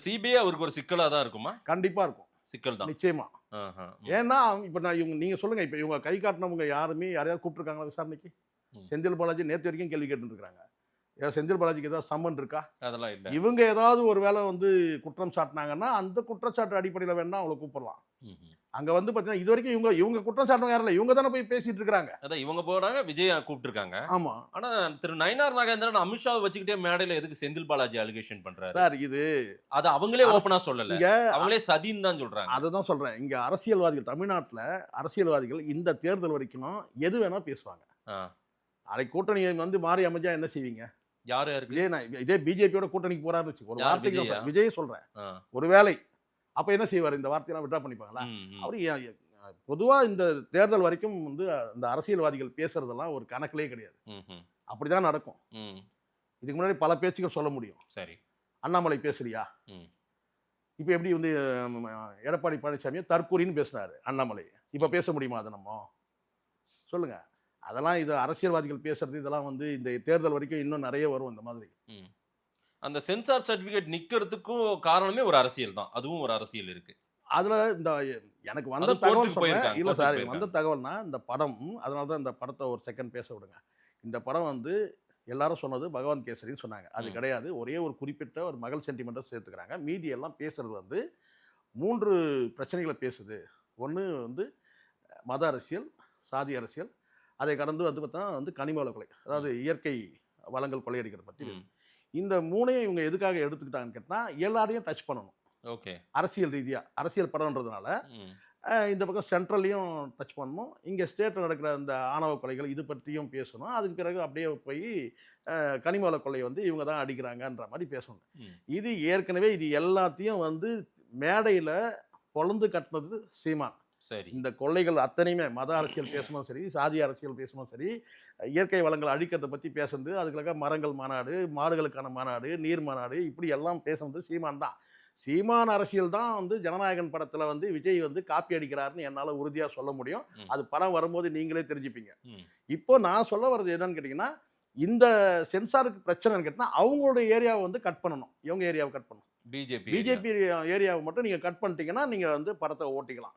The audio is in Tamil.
சிபிஐ அவருக்கு ஒரு சிக்கலா தான் இருக்குமா? கண்டிப்பா இருக்கும். சிக்கல் தான். நிச்சயமா. ஆஹா. ஏன்னா, இப்ப நான் நீங்க சொல்லுங்க. இப்ப இவங்க கை காட்டுனவங்க யாருமே யாரையாவது கூப்பிட்டுருக்காங்களா விசாரணைக்கு? ம். செந்தில் பாலாஜி நேத்து வரைக்கும் கேள்வி கேட்டுட்டு இருக்காங்க. செந்தில் பாலாஜிக்கு ஏதாவது சம்மன் இருக்கா? அதெல்லாம் இல்ல. இவங்க ஏதாவது ஒரு வேளை வந்து குற்றம் சாட்டுனாங்கன்னா, அந்த குற்றச்சாட்டு அடிப்படையில வேணா அவங்கள கூப்பிடலாம். ம்ஹ்ம். அங்க வந்து பார்த்தீங்கன்னா, இதுவரைக்கும் இவங்க இவங்க குற்றம் சாட்டுனவங்க யாரும் இல்ல. இவங்க தானே போய் பேசிட்டு இருக்காங்க. அதான் இவங்க போறாங்க, விஜய கூப்ட்டுருக்காங்க. ஆமா. ஆனா திரு நயினார் நாகேந்திரன் அமித்ஷாவ வச்சுக்கிட்டே மேடையில எதுக்கு செந்தில் பாலாஜி அலிகேஷன் பண்றாரு? சார் இது அது அவங்களே அரசு ஓப்பனா சொல்லல. இங்க அவங்களே சதின்னு தான் சொல்றாங்க. அததான் சொல்றேன். இங்க அரசியல்வாதிகள் தமிழ்நாட்டுல அரசியல்வாதிகள் இந்த தேர்தல் வரைக்கும் எது வேணா பேசுவாங்க. ஆ. நாளைக்கு கூட்டணி வந்து மாறி அமைஞ்சா என்ன செய்வீங்க? யாருக்கு? இதே பிஜேபியோட கூட்டணிக்கு போறாருன்னு வச்சுக்கோ. ஒரு யார் வார்த்தைக்கு தான் விஜயா? சொல்றேன். விஜயே சொல்றேன். ஆ. ஒருவேளை அப்ப என்ன செய்வாரு? இந்த வார்த்தையெல்லாம் வித்ட்ரா பண்ணிப்பாங்களா? ம், ம். அவரு பொதுவா இந்த தேர்தல் வரைக்கும் வந்து இந்த அரசியல்வாதிகள் பேசுறதெல்லாம் ஒரு கணக்கிலே கிடையாது. ம்ஹ்ம். அப்படிதான் நடக்கும். ம். இதுக்கு முன்னாடி பல பேச்சுகள் சொல்ல முடியும். சரி. அண்ணாமலை பேசலையா? ம். இப்ப எப்படி வந்து எடப்பாடி பழனிசாமிய தற்கூரின்னு பேசினாரு அண்ணாமலை. இப்ப பேச முடியுமா அத நம்மோ? சொல்லுங்க. அதெல்லாம் இது அரசியல்வாதிகள் பேசுறது இதெல்லாம் வந்து இந்த தேர்தல் வரைக்கும் இன்னும் நெறைய வரும் இந்த மாதிரி. ம். அந்த சென்சார் சர்டிபிகேட் நிக்கிறதுக்கும் காரணமே ஒரு அரசியல் தான். அதுவும் ஒரு அரசியல் இருக்கு. அதுல இந்த எனக்கு வந்த அது தகவல் கோர்ட்டுக்கு சொல்றேன். போயிருக்காங்க. இல்ல கோர்ட்டுக்கு சார் எனக்கு வந்த போயிருக்காங்க. தகவல்னா, இந்த படம் அதனால தான் இந்த படத்த ஒரு செகண்ட் பேச விடுங்க. இந்த படம் வந்து எல்லாரும் சொன்னது பகவான் கேசரின்னு சொன்னாங்க. அது ம். கிடையாது. ஒரே ஒரு குறிப்பிட்ட ஒரு மகள் சென்டிமெண்ட்ட சேர்த்துக்கிறாங்க. மீதி எல்லாம் பேசுறது வந்து 3 பிரச்சனைகள பேசுது. 1 வந்து மத அரசியல், சாதி அரசியல். அதை கடந்து வந்து பார்த்தா வந்து கனிம வள கொலை. அதாவது ம். இயற்கை வளங்கள் கொள்ளையடிக்கிறத பத்தி ம். இந்த 3யும் இவங்க எதுக்காக எடுத்துக்கிட்டாங்கன்னு கேட்டா, எல்லாரையும் டச் பண்ணணும். ஓகே. அரசியல் ரீதியா. அரசியல் படம்ன்றதுனால, ம். இந்த பக்கம் சென்ட்ரல்லயும் டச் பண்ணணும். இங்க ஸ்டேட்ல நடக்கிற இந்த ஆணவ கொலைகள் இது பத்தியும் பேசணும். அதுக்கு பிறகு அப்படியே போய் கனிம வள கொள்ளைய வந்து இவங்க தான் அடிக்கிறாங்கன்ற மாரி பேசணும். ம். இது ஏற்கனவே இது எல்லாத்தையும் வந்து மேடையில பொளந்து கட்டுனது சீமான். சரி. இந்த கொள்ளைகள் அத்தனையுமே மத அரசியல் பேசணும் சரி, சாதி அரசியல் பேசணும் சரி, இயற்கை வளங்கள் அழிக்கிறத பத்தி பேசுனது, அதுக்காக மரங்கள் மாநாடு, மாடுகளுக்கான மாநாடு, நீர் மாநாடு இப்படி எல்லாம் பேசுனது சீமான் தான். சீமான் அரசியல் தான் வந்து ஜனநாயகன் படத்துல வந்து விஜய் வந்து காப்பி அடிக்கிறாருன்னு என்னால உறுதியா சொல்ல முடியும். ம். அது படம் வரும்போது நீங்களே தெரிஞ்சுப்பீங்க. ம். இப்போ நான் சொல்ல வர்றது என்னன்னு கேட்டீங்கன்னா, இந்த சென்சாருக்கு பிரச்சனைன்னு கேட்டா, அவங்களுடைய ஏரியாவ வந்து கட் பண்ணணும். இவங்க ஏரியாவ கட் பண்ணணும். BJP area. பிஜேபி ஏரியாவ மட்டும் நீங்க கட் பண்ணிட்டீங்கன்னா, நீங்க வந்து படத்த ஓட்டிக்கலாம்.